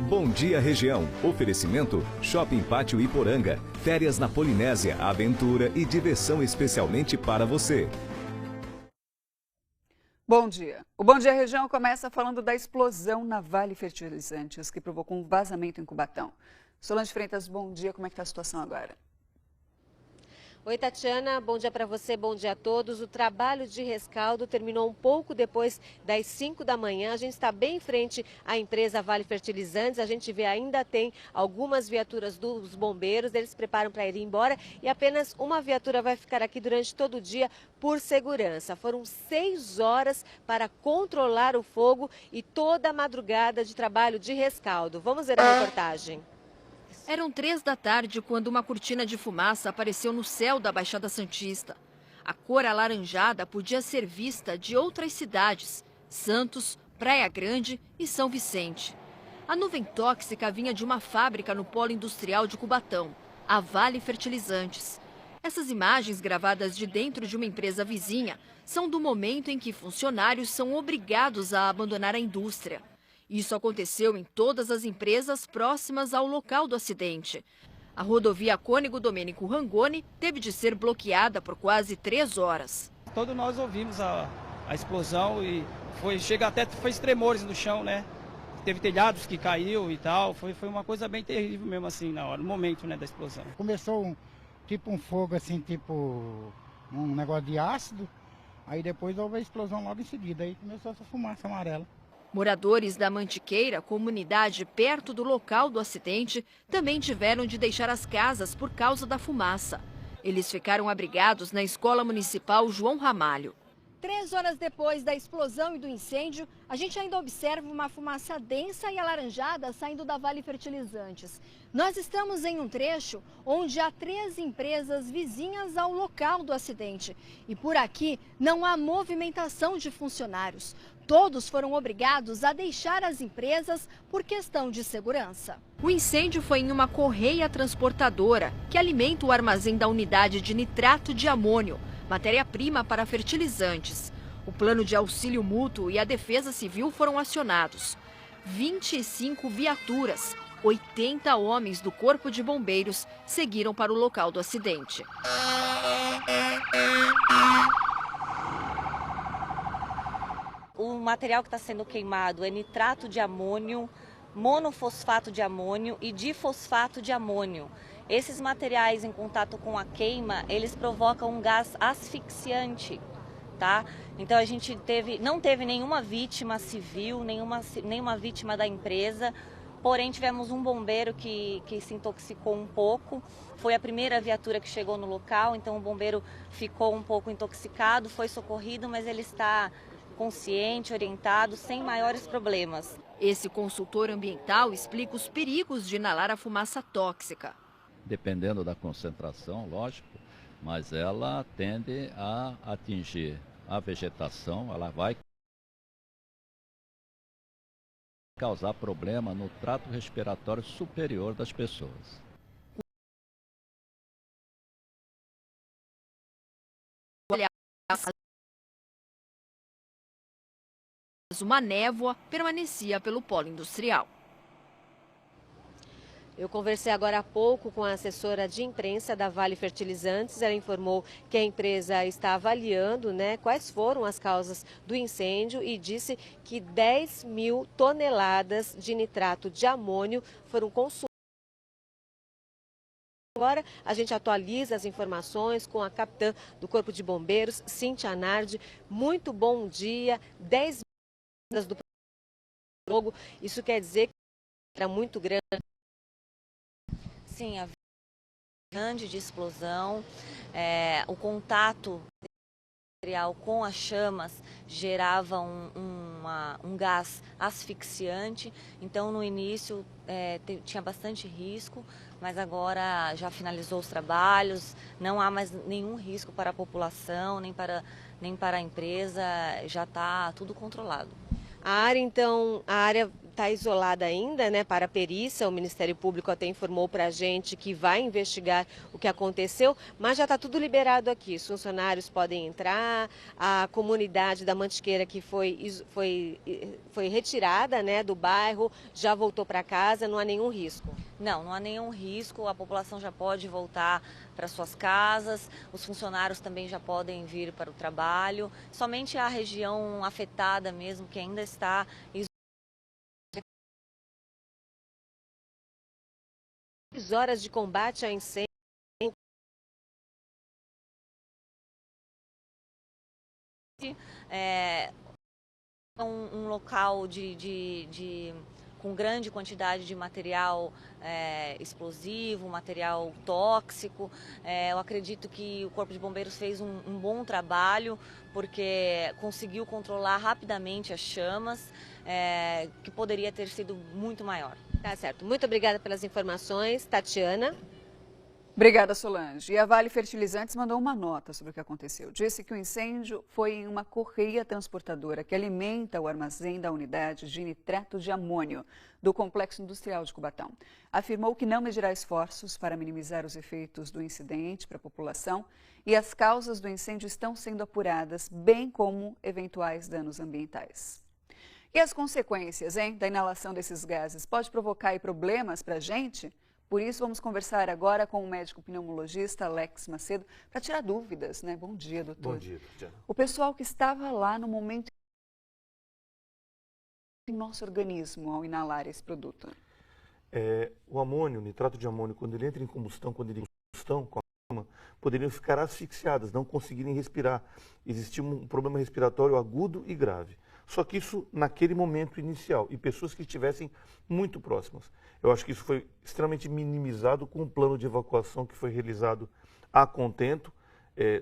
Bom Dia Região. Oferecimento Shopping Pátio Iporanga. Férias na Polinésia, aventura e diversão especialmente para você. Bom dia. O Bom Dia Região começa falando da explosão na Vale Fertilizantes, que provocou um vazamento em Cubatão. Solange Freitas, bom dia. Como é que está a situação agora? Oi, Tatiana. Bom dia para você, bom dia a todos. O trabalho de rescaldo terminou um pouco depois das 5 da manhã. A gente está bem em frente à empresa Vale Fertilizantes. A gente vê ainda tem algumas viaturas dos bombeiros. Eles se preparam para ir embora e apenas uma viatura vai ficar aqui durante todo o dia por segurança. Foram 6 horas para controlar o fogo e toda a madrugada de trabalho de rescaldo. Vamos ver a reportagem. Eram 3 da tarde quando uma cortina de fumaça apareceu no céu da Baixada Santista. A cor alaranjada podia ser vista de outras cidades, Santos, Praia Grande e São Vicente. A nuvem tóxica vinha de uma fábrica no polo industrial de Cubatão, a Vale Fertilizantes. Essas imagens, gravadas de dentro de uma empresa vizinha, são do momento em que funcionários são obrigados a abandonar a indústria. Isso aconteceu em todas as empresas próximas ao local do acidente. A rodovia Cônego Domênico Rangoni teve de ser bloqueada por quase 3 horas. Todos nós ouvimos a explosão e chega até fez tremores no chão, né? Teve telhados que caiu e tal. Foi uma coisa bem terrível mesmo assim na hora, no momento, né, da explosão. Começou um fogo assim, tipo um negócio de ácido. Aí depois houve a explosão logo em seguida. Aí começou essa fumaça amarela. Moradores da Mantiqueira, comunidade perto do local do acidente, também tiveram de deixar as casas por causa da fumaça. Eles ficaram abrigados na Escola Municipal João Ramalho. 3 horas depois da explosão e do incêndio, a gente ainda observa uma fumaça densa e alaranjada saindo da Vale Fertilizantes. Nós estamos em um trecho onde há 3 empresas vizinhas ao local do acidente. E por aqui não há movimentação de funcionários. Todos foram obrigados a deixar as empresas por questão de segurança. O incêndio foi em uma correia transportadora que alimenta o armazém da unidade de nitrato de amônio, matéria-prima para fertilizantes. O plano de auxílio mútuo e a Defesa Civil foram acionados. 25 viaturas, 80 homens do Corpo de Bombeiros seguiram para o local do acidente. O material que está sendo queimado é nitrato de amônio, monofosfato de amônio e difosfato de amônio. Esses materiais em contato com a queima, eles provocam um gás asfixiante, tá? Então a gente não teve nenhuma vítima civil, nenhuma vítima da empresa, porém tivemos um bombeiro que se intoxicou um pouco. Foi a primeira viatura que chegou no local, então o bombeiro ficou um pouco intoxicado, foi socorrido, mas ele está consciente, orientado, sem maiores problemas. Esse consultor ambiental explica os perigos de inalar a fumaça tóxica. Dependendo da concentração, lógico, mas ela tende a atingir a vegetação, ela vai causar problema no trato respiratório superior das pessoas. Uma névoa permanecia pelo polo industrial. Eu conversei agora há pouco com a assessora de imprensa da Vale Fertilizantes. Ela informou que a empresa está avaliando, quais foram as causas do incêndio e disse que 10.000 toneladas de nitrato de amônio foram consumidas. Agora a gente atualiza as informações com a capitã do Corpo de Bombeiros, Cíntia Nardi. Muito bom dia. 10 do fogo, isso quer dizer que era muito grande. Sim, a grande de explosão, o contato material com as chamas gerava um gás asfixiante, então no início tinha bastante risco, mas agora já finalizou os trabalhos, não há mais nenhum risco para a população, nem para a empresa, já está tudo controlado. A área está isolada ainda, né, para a perícia. O Ministério Público até informou para a gente que vai investigar o que aconteceu, mas já está tudo liberado aqui. Os funcionários podem entrar, a comunidade da Mantiqueira que foi retirada, né, do bairro, já voltou para casa, não há nenhum risco. Não há nenhum risco, a população já pode voltar para suas casas, os funcionários também já podem vir para o trabalho, somente a região afetada mesmo, que ainda está isolada. 6 horas de combate a incêndio. É um local com grande quantidade de material explosivo, material tóxico. Eu acredito que o Corpo de Bombeiros fez um bom trabalho, porque conseguiu controlar rapidamente as chamas, que poderia ter sido muito maior. Tá certo. Muito obrigada pelas informações, Tatiana. Obrigada, Solange. E a Vale Fertilizantes mandou uma nota sobre o que aconteceu. Disse que o incêndio foi em uma correia transportadora que alimenta o armazém da unidade de nitrato de amônio do Complexo Industrial de Cubatão. Afirmou que não medirá esforços para minimizar os efeitos do incidente para a população e as causas do incêndio estão sendo apuradas, bem como eventuais danos ambientais. E as consequências, da inalação desses gases pode provocar problemas para a gente? Por isso, vamos conversar agora com o médico pneumologista Alex Macedo para tirar dúvidas, né? Bom dia, doutor. Bom dia, Tatiana. O pessoal que estava lá no momento em nosso organismo ao inalar esse produto. O amônio, o nitrato de amônio, quando ele entra em combustão, com a chama, poderiam ficar asfixiadas, não conseguirem respirar. Existia um problema respiratório agudo e grave. Só que isso naquele momento inicial, e pessoas que estivessem muito próximas. Eu acho que isso foi extremamente minimizado com o plano de evacuação que foi realizado a contento,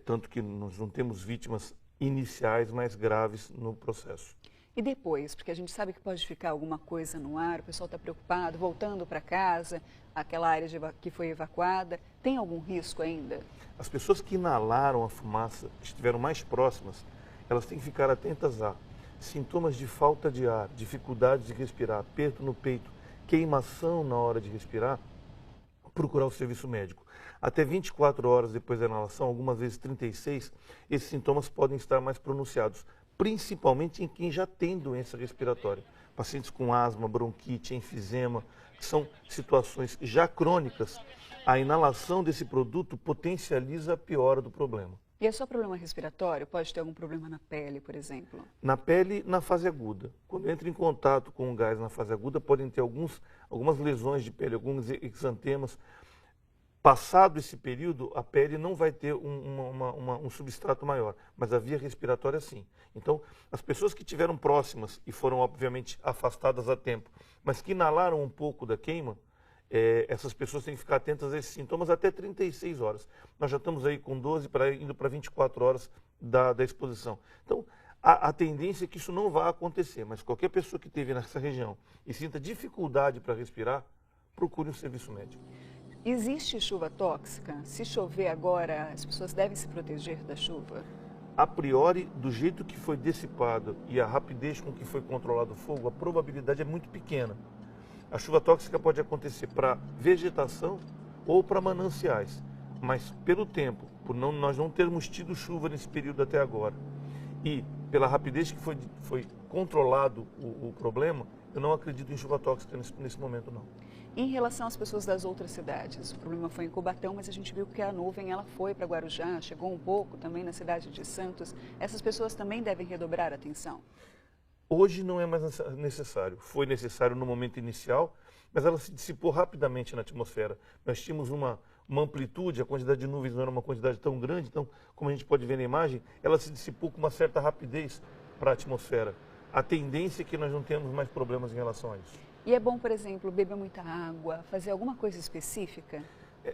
tanto que nós não temos vítimas iniciais mais graves no processo. E depois, porque a gente sabe que pode ficar alguma coisa no ar, o pessoal está preocupado, voltando para casa, aquela área que foi evacuada, tem algum risco ainda? As pessoas que inalaram a fumaça, que estiveram mais próximas, elas têm que ficar atentas a sintomas de falta de ar, dificuldade de respirar, aperto no peito, queimação na hora de respirar, procurar o serviço médico. Até 24 horas depois da inalação, algumas vezes 36, esses sintomas podem estar mais pronunciados, principalmente em quem já tem doença respiratória. Pacientes com asma, bronquite, enfisema, que são situações já crônicas, a inalação desse produto potencializa a piora do problema. E é só problema respiratório? Pode ter algum problema na pele, por exemplo? Na pele, na fase aguda. Quando entra em contato com o gás na fase aguda, podem ter algumas lesões de pele, alguns exantemas. Passado esse período, a pele não vai ter um substrato maior, mas a via respiratória sim. Então, as pessoas que estiveram próximas e foram, obviamente, afastadas a tempo, mas que inalaram um pouco da queima, essas pessoas têm que ficar atentas a esses sintomas até 36 horas. Nós já estamos aí com 12, indo para 24 horas da exposição. Então, a tendência é que isso não vá acontecer, mas qualquer pessoa que esteve nessa região e sinta dificuldade para respirar, procure um serviço médico. Existe chuva tóxica? Se chover agora, as pessoas devem se proteger da chuva? A priori, do jeito que foi dissipado e a rapidez com que foi controlado o fogo, a probabilidade é muito pequena. A chuva tóxica pode acontecer para vegetação ou para mananciais, mas pelo tempo, nós não termos tido chuva nesse período até agora, e pela rapidez que foi controlado o problema, eu não acredito em chuva tóxica nesse momento, não. Em relação às pessoas das outras cidades, o problema foi em Cubatão, mas a gente viu que a nuvem ela foi para Guarujá, chegou um pouco também na cidade de Santos. Essas pessoas também devem redobrar a atenção? Hoje não é mais necessário. Foi necessário no momento inicial, mas ela se dissipou rapidamente na atmosfera. Nós tínhamos uma amplitude, a quantidade de nuvens não era uma quantidade tão grande, então, como a gente pode ver na imagem, ela se dissipou com uma certa rapidez para a atmosfera. A tendência é que nós não tenhamos mais problemas em relação a isso. E é bom, por exemplo, beber muita água, fazer alguma coisa específica?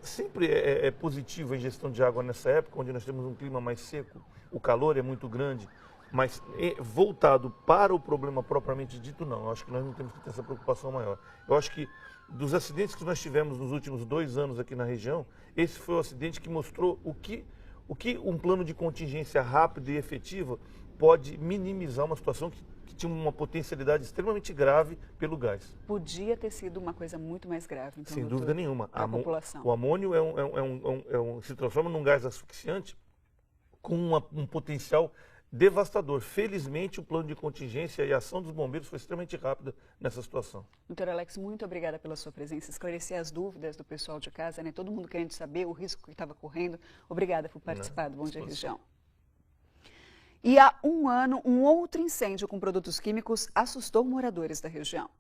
Sempre é positivo a ingestão de água nessa época, onde nós temos um clima mais seco, o calor é muito grande, mas voltado para o problema propriamente dito, não. Eu acho que nós não temos que ter essa preocupação maior. Eu acho que dos acidentes que nós tivemos nos últimos 2 anos aqui na região, esse foi o acidente que mostrou o que um plano de contingência rápido e efetivo pode minimizar uma situação que tinha uma potencialidade extremamente grave pelo gás. Podia ter sido uma coisa muito mais grave, então, sem dúvida nenhuma. A população. O amônio se transforma num gás asfixiante com um potencial devastador. Felizmente, o plano de contingência e a ação dos bombeiros foi extremamente rápida nessa situação. Doutor Alex, muito obrigada pela sua presença, esclarecer as dúvidas do pessoal de casa, né? Todo mundo querendo saber o risco que estava correndo. Obrigada por participar do Bom Dia Região. E há um ano, um outro incêndio com produtos químicos assustou moradores da região.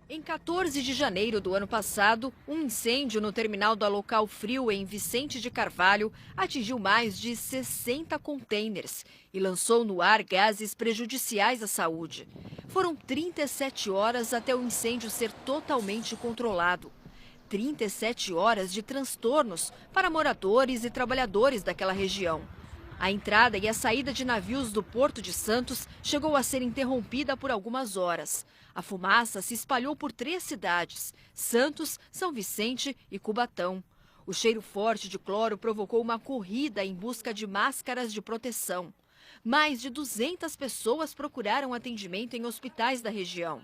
Em 14 de janeiro do ano passado, um incêndio no terminal da Local Frio, em Vicente de Carvalho, atingiu mais de 60 contêineres e lançou no ar gases prejudiciais à saúde. Foram 37 horas até o incêndio ser totalmente controlado. 37 horas de transtornos para moradores e trabalhadores daquela região. A entrada e a saída de navios do Porto de Santos chegou a ser interrompida por algumas horas. A fumaça se espalhou por 3 cidades, Santos, São Vicente e Cubatão. O cheiro forte de cloro provocou uma corrida em busca de máscaras de proteção. Mais de 200 pessoas procuraram atendimento em hospitais da região.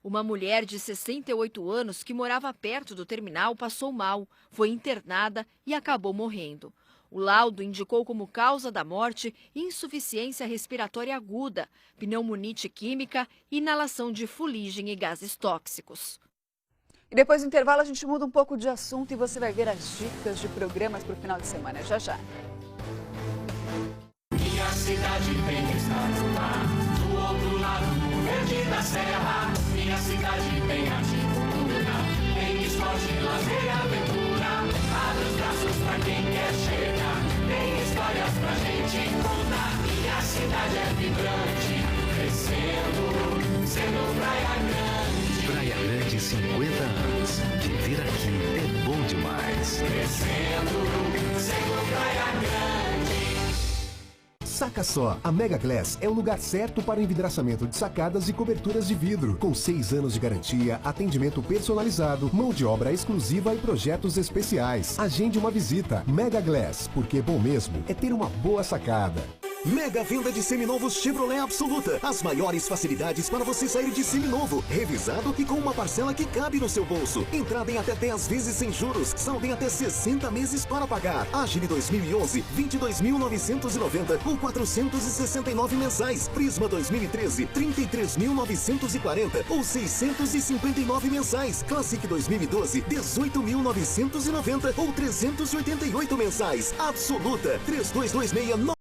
Uma mulher de 68 anos que morava perto do terminal passou mal, foi internada e acabou morrendo. O laudo indicou como causa da morte insuficiência respiratória aguda, pneumonite química e inalação de fuligem e gases tóxicos. E depois do intervalo a gente muda um pouco de assunto e você vai ver as dicas de programas para o final de semana. Já já. Minha cidade tem que estar no mar, do outro lado do verde da serra. Minha cidade tem arte e cultura, tem esporte, lazer e aventura. Abre os braços pra quem quer chegar, tem histórias pra gente contar. Minha cidade é vibrante, crescendo, sendo Praia Grande. Praia Grande, 50 anos. Viver aqui é bom demais. Crescendo, sendo Praia Grande. Saca só, a Mega Glass é o lugar certo para o envidraçamento de sacadas e coberturas de vidro. Com 6 anos de garantia, atendimento personalizado, mão de obra exclusiva e projetos especiais. Agende uma visita. Mega Glass, porque bom mesmo é ter uma boa sacada. Mega venda de seminovos Chevrolet Absoluta. As maiores facilidades para você sair de seminovo. Revisado e com uma parcela que cabe no seu bolso. Entrada em até 10 vezes sem juros. Saldo em até 60 meses para pagar. Agile 2011, 22.990 ou 469 mensais. Prisma 2013, 33.940 ou 659 mensais. Classic 2012, 18.990 ou 388 mensais. Absoluta, 3226